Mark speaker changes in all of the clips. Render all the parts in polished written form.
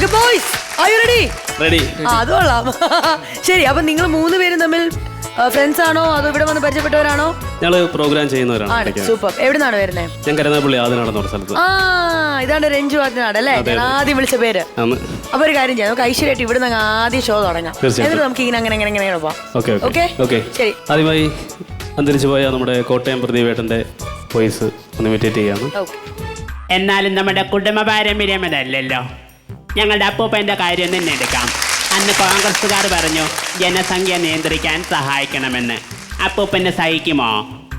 Speaker 1: Okay, boys, are you ready?
Speaker 2: Ready.
Speaker 1: അത് കൊള്ളാം. ശരി, അപ്പൊ നിങ്ങൾ 3 പേരും തമ്മിൽ ഫ്രണ്ട്സ് ആണോ അതോ ഇവിടെ വന്ന് പരിചയപ്പെട്ടവരാണോ?
Speaker 2: ഞങ്ങള് പ്രോഗ്രാം ചെയ്യുന്നവരാണ്.
Speaker 1: സൂപ്പർ. എവിടുന്നാണ് വരുന്നത്?
Speaker 2: ഞാൻ കരുനാഗപ്പള്ളി ആദ്യനാടെന്ന് പറഞ്ഞ സ്ഥലത്ത്.
Speaker 1: ഇതാണ് രഞ്ജു ആദ്യനാട് അല്ലേ? ഞാൻ ആദ്യം വിളിച്ച പേര്. അപ്പൊ ഒരു കാര്യം ചെയ്യാം, നമുക്ക് ഐശ്വര്യമായിട്ട് ഇവിടെ നിന്ന് ആദ്യം ഷോ തുടങ്ങാം. എന്നിട്ട് നമുക്ക് ഇങ്ങനെ അങ്ങനെ പോവാം. ഓക്കെ ശരി.
Speaker 2: ആദ്യമായി അന്തരിച്ചു പോയ നമ്മുടെ കോട്ടയം പ്രദീപേട്ടന്റെ വോയിസ് ഒന്ന് ഇമിറ്റേറ്റ് ചെയ്യാണ്.
Speaker 3: എന്നാലും നമ്മുടെ കുടുംബ പാരമ്പര്യമല്ലല്ലോ. ഞങ്ങളുടെ അപ്പൂപ്പൻ്റെ കാര്യം തന്നെ എടുക്കാം. അന്ന് കോൺഗ്രസ്സുകാർ പറഞ്ഞു ജനസംഖ്യ നിയന്ത്രിക്കാൻ സഹായിക്കണമെന്ന്. അപ്പൂപ്പന് സഹിക്കുമോ?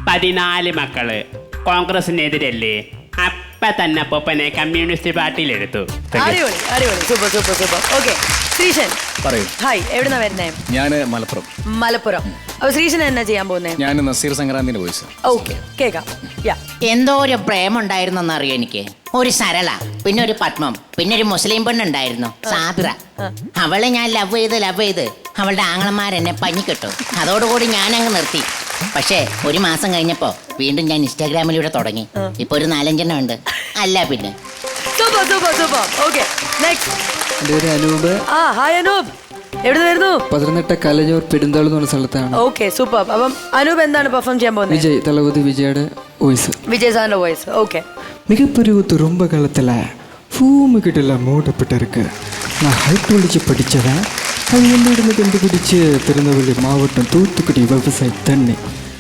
Speaker 3: 14 മക്കള് കോൺഗ്രസിനെതിരല്ലേ? അപ്പം തന്നെ അപ്പൂപ്പനെ കമ്മ്യൂണിസ്റ്റ് പാർട്ടിയിലെടുത്തു.
Speaker 1: ശ്രീശൻ
Speaker 4: പറയൂ.
Speaker 1: ഹായ്, എവിടുന്നാ വരുന്നേ?
Speaker 4: ഞാൻ മലപ്പുറം.
Speaker 1: അപ്പൊ ശ്രീശൻ എന്നാ ചെയ്യാൻ പോകുന്നേ?
Speaker 4: ഞാൻ നസീർ സംക്രാന്തിന്റെ വോയിസ്.
Speaker 1: ഓക്കെ, കേൾക്കാം.
Speaker 5: എന്തോ ഒരു പ്രേമുണ്ടായിരുന്നെന്ന് അറിയോ എനിക്ക്. ഒരു സരള, പിന്നെ ഒരു പത്മം, പിന്നെ ഒരു മുസ്ലിം പെണ്ണുണ്ടായിരുന്നു സാബിറ. അവളെ ഞാൻ ലവ് ചെയ്ത് അവളുടെ ആങ്ങളമാരെന്നെ പഞ്ഞിക്കിട്ടു. അതോടുകൂടി ഞാനങ്ങ് നിർത്തി. പക്ഷേ 1 മാസം കഴിഞ്ഞപ്പോ വീണ്ടും ഞാൻ ഇൻസ്റ്റാഗ്രാമിലൂടെ തുടങ്ങി. ഇപ്പൊ ഒരു 4-5 ഉണ്ട്. അല്ല പിന്നെ
Speaker 1: അനൂപ്. ഹായ് അനൂപ്, എവിടെ വരുന്നു?
Speaker 6: പത്തനംതിട്ട കലഞ്ഞൂർ പെരുന്താൾ എന്ന് പറഞ്ഞ സ്ഥലത്താണ്.
Speaker 1: Okay, super. അപ്പം അനൂപ് എന്താണ് പെർഫോം ചെയ്യാൻ പോകുന്നത്?
Speaker 6: വിജയ്, തലപതി വിജയുടെ വോയിസ്.
Speaker 1: விஜய் சாரோட வாய்ஸ். ஓகே.
Speaker 6: மிகப்பெரிய ரொம்ப காலத்தில் பூமி கிட்டலாம் மூடப்பட்டு இருக்கு. நான் ஹைட்ரோலஜி படித்தவன். அது என்னிடமே கண்டுபிடிச்சு திருநெல்வேலி மாவட்டம் தூத்துக்குடி விவசாய தண்ணி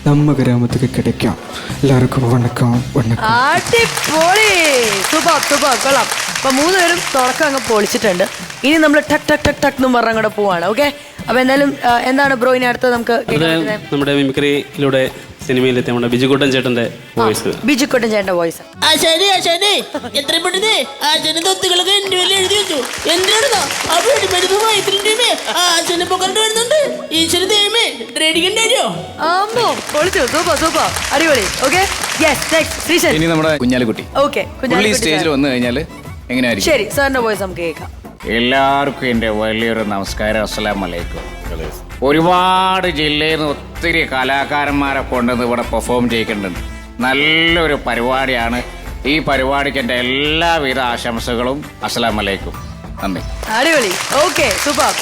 Speaker 6: நம்ம கிராமத்துக்கு கிடைக்கும். எல்லாருக்கும் வணக்கம்.
Speaker 1: അടിപൊളി. സൂപ്പർ കൊള്ളാം. അപ്പൊ 3 പേരും തുടക്കം അങ്ങ് പൊളിച്ചിട്ടുണ്ട്. ഇനി നമ്മൾ ടക് ടക് ടക് ടക് എന്ന് പറഞ്ഞ അങ്ങോട്ട് പോവാണ്. ഓക്കെ, അപ്പൊ എന്തായാലും എന്താണ് ബ്രോ ഇനി അടുത്ത് നമുക്ക്
Speaker 2: നമ്മുടെ മിമിക്രിയിലൂടെ സിനിമയിലെത്തിയ നമ്മുടെ ബിജുക്കുട്ടൻ ചേട്ടന്റെ വോയിസ്.
Speaker 1: ബിജുക്കുട്ടൻ ചേട്ടന്റെ വോയിസ്. സൂപ്പർ അടിപൊളി. ഓക്കെ,
Speaker 4: ഇനി നമ്മുടെ കുഞ്ഞാലിക്കുട്ടി.
Speaker 1: ഓക്കെ,
Speaker 4: സ്റ്റേജിൽ വന്നു കഴിഞ്ഞാൽ എങ്ങനെയായിരിക്കും?
Speaker 1: ശരി, സാറിന്റെ വോയിസ് നമുക്ക് കേൾക്കാം.
Speaker 7: എല്ലാവർക്കും എൻ്റെ വലിയൊരു നമസ്കാരം. അസ്സലാമു അലൈക്കും. ഒരുപാട് ജില്ലയിൽ നിന്ന് ഒത്തിരി കലാകാരന്മാരെ കൊണ്ടുവന്ന് ഇവിടെ പെർഫോം ചെയ്യിക്കുന്നുണ്ട്. നല്ലൊരു പരിപാടിയാണ്. ഈ പരിപാടിക്ക് എൻ്റെ എല്ലാവിധ ആശംസകളും. അസ്സലാമു അലൈക്കും. നന്ദി.
Speaker 1: അടിപൊളി. Okay, super.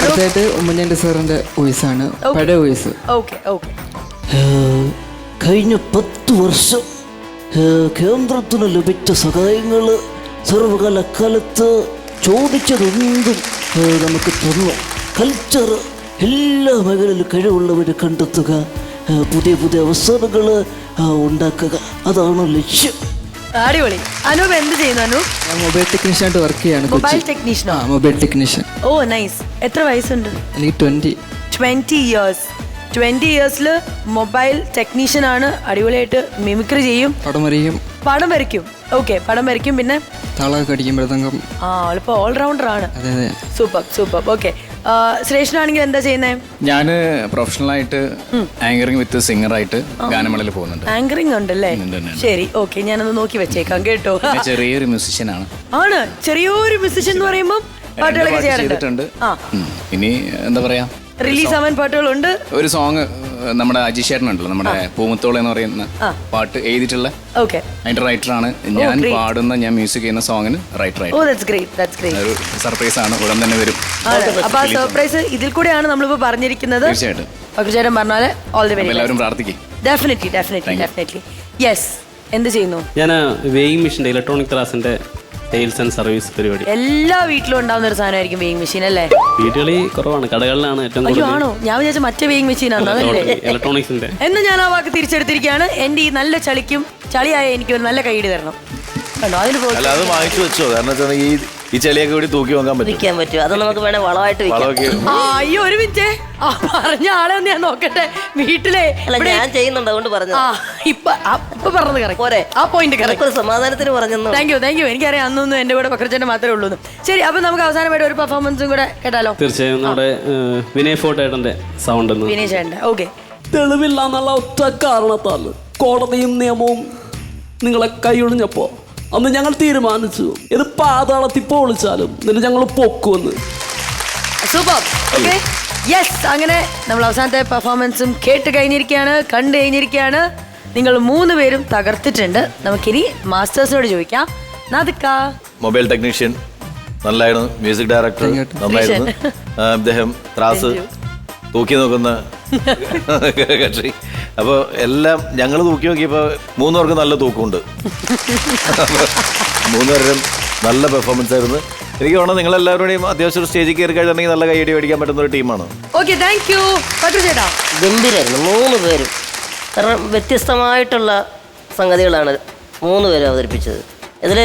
Speaker 6: അടുത്തായിട്ട് ഉമ്മൻചാണ്ടി സാറിന്റെ വോയിസ് ആണ്. പഴയ വോയിസ്.
Speaker 8: കഴിഞ്ഞ 10 വർഷം കേന്ദ്രത്തിന് ലഭിച്ച സഹായങ്ങൾ സർവകാലക്കാലത്ത് ചോദിച്ചതെന്തും നമുക്ക് തന്നു. കൾച്ചർ എല്ലാ മേഖലയിലും കഴിവുള്ളവരെ കണ്ടെത്തുക, പുതിയ അവസരങ്ങൾ ഉണ്ടാക്കുക, അതാണ് ലക്ഷ്യം.
Speaker 1: അടിപൊളി. അനൂപ് എന്ത് ചെയ്യുന്നു? അനൂപ്
Speaker 6: മൊബൈൽ ടെക്നീഷ്യൻ ആയിട്ട് വർക്ക് ചെയ്യാണ്.
Speaker 1: മൊബൈൽ ടെക്നീഷ്യനോ?
Speaker 6: Mobile technician.
Speaker 1: ഓ നൈസ്. എത്ര വയസ്സുണ്ട്?
Speaker 6: എനിക്ക്
Speaker 1: 20 ഇയേഴ്സ്. 20 ഇയേഴ്സിൽ മൊബൈൽ ടെക്നീഷ്യൻ ആണ്. അടിപൊളിയായിട്ട് മിമിക്രി ചെയ്യും, പടം വരയ്ക്കും. ഓക്കെ, പടം വരയ്ക്കും, പിന്നെ
Speaker 6: താളമൊക്കെ അടിക്കും, മൃദംഗം.
Speaker 1: ഇപ്പൊ ഓൾറൗണ്ടർ ആണ്. സൂപ്പർ. ഓക്കെ, ശ്രേഷ്ഠനാണെങ്കിൽ എന്താ ചെയ്യുന്നത്?
Speaker 4: ഞാൻ പ്രൊഫഷണലായിട്ട് ആങ്കറിംഗ് വിത്ത് സിംഗറായിട്ട് ഗാനമേളയിൽ പോകുന്നുണ്ട്.
Speaker 1: ആങ്കറിംഗ് ഉണ്ടല്ലേ? ശരി, ഓക്കെ, ഞാനൊന്ന് നോക്കി വെച്ചേക്കാം കേട്ടോ.
Speaker 4: ചെറിയൊരു മ്യൂസിഷ്യൻ ആണ്.
Speaker 1: ചെറിയൊരു മ്യൂസിഷ്യൻ എന്ന് പറയുമ്പോൾ പാട്ടുകളൊക്കെ ചെയ്യാറുണ്ട്.
Speaker 4: ഇനി എന്താ പറയാ,
Speaker 1: റിലീസ് ആവാൻ പാട്ടുകളുണ്ട്.
Speaker 4: ഒരു സോങ് നമ്മുടെ അജി ചേട്ടനുണ്ടല്ലോ, നമ്മുടെ പൂമുത്തോള എന്ന് പറയുന്ന പാട്ട് എഴുതിയിട്ടുള്ള അതിന്റെ റൈറ്ററാണ് ഞാൻ. പാടുന്ന ഞാൻ മ്യൂസിക് ചെയ്യുന്ന സോങ്ങിന് റൈറ്ററായിട്ട് ഒരു സർപ്രൈസ് ആണ്, ഉടൻ തന്നെ വരും.
Speaker 1: അപ്പൊ ആ സർപ്രൈസ് ഇതിൽ കൂടെയാണ് നമ്മളിപ്പോ പറഞ്ഞിരിക്കുന്നത്.
Speaker 4: തീർച്ചയായിട്ടും
Speaker 1: ചേട്ടൻ പറഞ്ഞാല് ഓൾ ദി വെരി.
Speaker 4: എല്ലാവരും പ്രാർത്ഥിക്കും.
Speaker 1: ഡെഫിനറ്റ്ലി. യെസ്. എന്ത് ചെയ്യുന്നു?
Speaker 2: ഞാൻ വെയിങ് മെഷീന്റെ ഇലക്ട്രോണിക് ത്രാസിന്റെ സെയിൽസ് ആൻഡ് സർവീസ് പരിപാടി.
Speaker 1: എല്ലാ വീട്ടിലും ഉണ്ടാവുന്ന ഒരു സാധനമായിരിക്കും വെയിങ് മെഷീൻ അല്ലേ?
Speaker 2: വീടുകളിൽ കുറവാണ്, കടകളിലാണ് ഏറ്റവും കൂടുതൽ.
Speaker 1: ആണോ? ഞാൻ വിചാരിച്ച മറ്റേ വെയിങ് മെഷീൻ ആണ്.
Speaker 2: ഇലക്ട്രോണിക്സിന്റെ.
Speaker 1: എന്ന് ഞാൻ ആ വാക്ക് തിരിച്ചെടുത്തിരിക്കുകയാണ്. എന്റെ ഈ നല്ല ചളിയായ എനിക്ക് ഒരു നല്ല കൈയ്യടി തരണം.
Speaker 9: അത് വാങ്ങിച്ചു വെച്ചോ, കാരണം ഈ ചെളിയൊക്കെ കൂടി തൂക്കി നോക്കാൻ
Speaker 10: പറ്റും. അത് നമുക്ക് വേണേ വളമായിട്ട്
Speaker 1: അയ്യോ, ഒരു മിനിറ്റ്. പറഞ്ഞ ആളെ ഒന്ന് ഞാൻ നോക്കട്ടെ. വീട്ടിലെ
Speaker 10: ഞാൻ ചെയ്യുന്നുണ്ട്, അതുകൊണ്ട് പറഞ്ഞു.
Speaker 1: ഇപ്പൊ പറഞ്ഞത് കറക്റ്റ്. ആ പോയിന്റ് കറക്റ്റ്.
Speaker 10: സമാധാനത്തിന് പറഞ്ഞു.
Speaker 1: Thank you. എനിക്കറിയാം അന്നൊന്നും എന്റെ കൂടെ പക്രച്ചേട്ടൻ മാത്രമേ ഉള്ളൂ. ശരി, അപ്പൊ നമുക്ക് അവസാനമായിട്ട് ഒരു പെർഫോമൻസും കൂടെ കേട്ടാലോ?
Speaker 2: തീർച്ചയായും. നമ്മുടെ വിനയ് ഫോർട്ടേട്ടന്റെ സൗണ്ട്.
Speaker 1: വിനയ് ചേട്ടന്റെ. ഓക്കെ.
Speaker 2: തെളിവില്ല എന്നുള്ള ഒറ്റ കാരണത്താൽ കോടതിയും നിയമവും നിങ്ങളെ കൈയൊഴിഞ്ഞപ്പോ അന്ന് ഞങ്ങൾ തീരുമാനിച്ചു ഇത് പാതാളത്തിൽ പൊളിച്ചാലും എന്നിട്ട് ഞങ്ങൾ പൊക്കുമെന്ന്.
Speaker 1: സൂപ്പർ. Okay, yes. അങ്ങനെ നമ്മൾ അവസാനത്തെ പെർഫോമൻസും കേട്ട് കഴിഞ്ഞിരിക്കുകയാണ്, കണ്ടു കഴിഞ്ഞിരിക്കുകയാണ്. നിങ്ങൾ 3 പേരും തകർത്തിട്ടുണ്ട്. നമുക്കിനി മാസ്റ്റേഴ്സിനോട് ചോദിക്കാം. നാദിക്ക.
Speaker 9: മൊബൈൽ ടെക്നീഷ്യൻ നല്ലായിരുന്നു. മ്യൂസിക് ഡയറക്ടർ നന്നായിരുന്നു. അദ്ദേഹം ത്രാസ് തൂക്കി നോക്കുന്ന കക്ഷി. അപ്പോൾ എല്ലാം ഞങ്ങൾ തൂക്കി നോക്കിയപ്പോൾ 3 പേർക്ക് നല്ല തൂക്കമുണ്ട്. 3 പേരും നല്ല പെർഫോമൻസ് ആയിരുന്നു. എനിക്ക് തോന്നുന്നു നിങ്ങളെല്ലാവരുടെയും അത്യാവശ്യം സ്റ്റേജിൽ കയറി കഴിഞ്ഞിട്ടുണ്ടെങ്കിൽ നല്ല കൈയടി മേടിക്കാൻ പറ്റുന്ന ഒരു ടീമാണ്.
Speaker 1: Okay, thank U. ചേട്ടാ
Speaker 10: ഗംഭീരായിരുന്നു 3 പേരും. കാരണം വ്യത്യസ്തമായിട്ടുള്ള സംഗതികളാണ് 3 പേരും അവതരിപ്പിച്ചത്. ഇതിൽ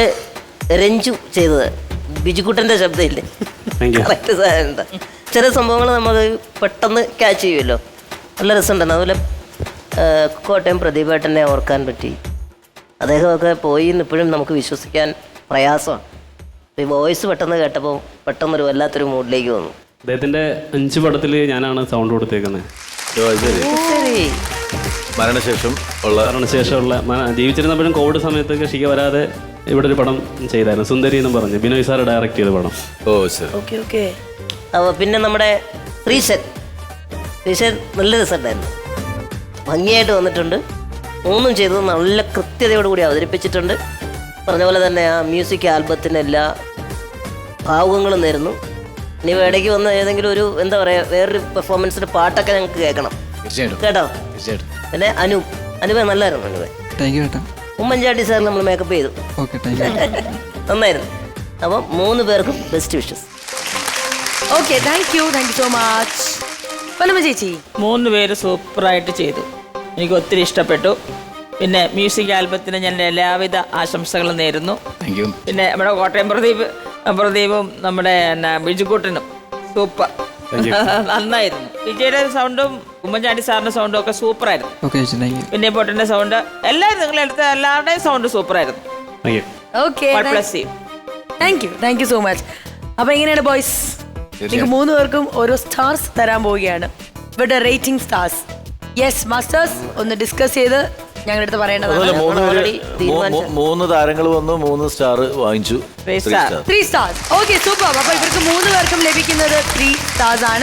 Speaker 10: രഞ്ജു ചെയ്തത് ബിജുക്കുട്ടൻ്റെ ശബ്ദമില്ലേ, കറക്റ്റ് സാധനം. ചില സംഭവങ്ങൾ നമ്മൾ പെട്ടെന്ന് ക്യാച്ച് ചെയ്യുമല്ലോ, നല്ല രസമുണ്ടായിരുന്നു. അതുപോലെ കോട്ടയം പ്രദീപേട്ടനെ ഓർക്കാൻ പറ്റി. അദ്ദേഹമൊക്കെ പോയി എന്ന് ഇപ്പോഴും നമുക്ക് വിശ്വസിക്കാൻ പ്രയാസമാണ്. ഈ വോയിസ് പെട്ടെന്ന് കേട്ടപ്പോൾ പെട്ടെന്നൊരു വല്ലാത്തൊരു മൂഡിലേക്ക് വന്നു.
Speaker 2: അദ്ദേഹത്തിന്റെ 5 പടത്തിൽ ഞാനാണ് സൗണ്ട് കൊടുത്തേക്കുന്നത്.
Speaker 10: ശരി,
Speaker 2: മരണശേഷമുള്ള ജീവിച്ചിരുന്നപ്പോഴും കോവിഡ് സമയത്തൊക്കെ ഷിക വരാതെ ഇവിടെ ഒരു പടം ചെയ്തായിരുന്നു, സുന്ദരി എന്നും പറഞ്ഞ് ബിനോയ് സാർ ഡയറക്ട് ചെയ്ത പടം.
Speaker 10: Okay okay. അപ്പോൾ പിന്നെ നമ്മുടെ ശ്രീശൻ നല്ല രസമുണ്ടായിരുന്നു, ഭംഗിയായിട്ട് വന്നിട്ടുണ്ട്. 3 ചെയ്തത് നല്ല കൃത്യതയോടുകൂടി അവതരിപ്പിച്ചിട്ടുണ്ട്. പറഞ്ഞ പോലെ തന്നെ ആ മ്യൂസിക് ആൽബത്തിന് എല്ലാ ഭാവുകങ്ങളും നേരുന്നു. ഇനി ഇടയ്ക്ക് വന്ന് ഏതെങ്കിലും ഒരു എന്താ പറയുക വേറൊരു പെർഫോമൻസിൻ്റെ പാട്ടൊക്കെ ഞങ്ങൾക്ക് കേൾക്കണം കേട്ടോ. പിന്നെ അനുപ നല്ലായിരുന്നു. അനുപ ഉമ്മൻചാണ്ടി സാർ നമ്മൾ മേക്കപ്പ് ചെയ്തു, നന്നായിരുന്നു. അപ്പം 3 പേർക്കും best wishes.
Speaker 1: Okay, thank you so much. പലമ ചേച്ചി
Speaker 11: 3 പേര് സൂപ്പറായിട്ട് ചെയ്തു, എനിക്ക് ഒത്തിരി ഇഷ്ടപ്പെട്ടു. പിന്നെ മ്യൂസിക് ആൽബത്തിന് ഞാൻ എല്ലാവിധ ആശംസകളും നേരുന്നു. പിന്നെ നമ്മുടെ കോട്ടയം പ്രദീപും നമ്മുടെ ബിജുക്കുട്ടനും സൂപ്പർ നന്നായിരുന്നു. വിജയുടെ സൗണ്ടും ഉമ്മൻചാണ്ടി സാറിന്റെ സൗണ്ടും ഒക്കെ സൂപ്പറായിരുന്നു. പിന്നെ പൊട്ടന്റെ സൗണ്ട് എല്ലാവരും നിങ്ങളെടുത്ത എല്ലാവരുടെയും സൗണ്ട് സൂപ്പറായിരുന്നു.
Speaker 1: Thank you so much. അപ്പൊ എങ്ങനെയാണ് ബോയ്സ്, നിങ്ങൾക്ക് 3 പേർക്കും ഓരോ സ്റ്റാർസ് തരാൻ പോവുകയാണ്. ഇവരുടെ റേറ്റിംഗ് സ്റ്റാർസ്. യെസ് മാസ്റ്റേഴ്സ്, ഒന്ന് ഡിസ്കസ് ചെയ്ത് ഞങ്ങളുടെ അടുത്ത് പറയേണ്ടതാണ്.
Speaker 9: 3 താരങ്ങൾ വന്നു, 3 സ്റ്റാർ വാങ്ങിച്ചു.
Speaker 1: 3 സ്റ്റാർസ്. Okay, super. അപ്പൊ ഇവർക്ക് 3 പേർക്കും ലഭിക്കുന്നത് 3 സ്റ്റാർസ് ആണ്.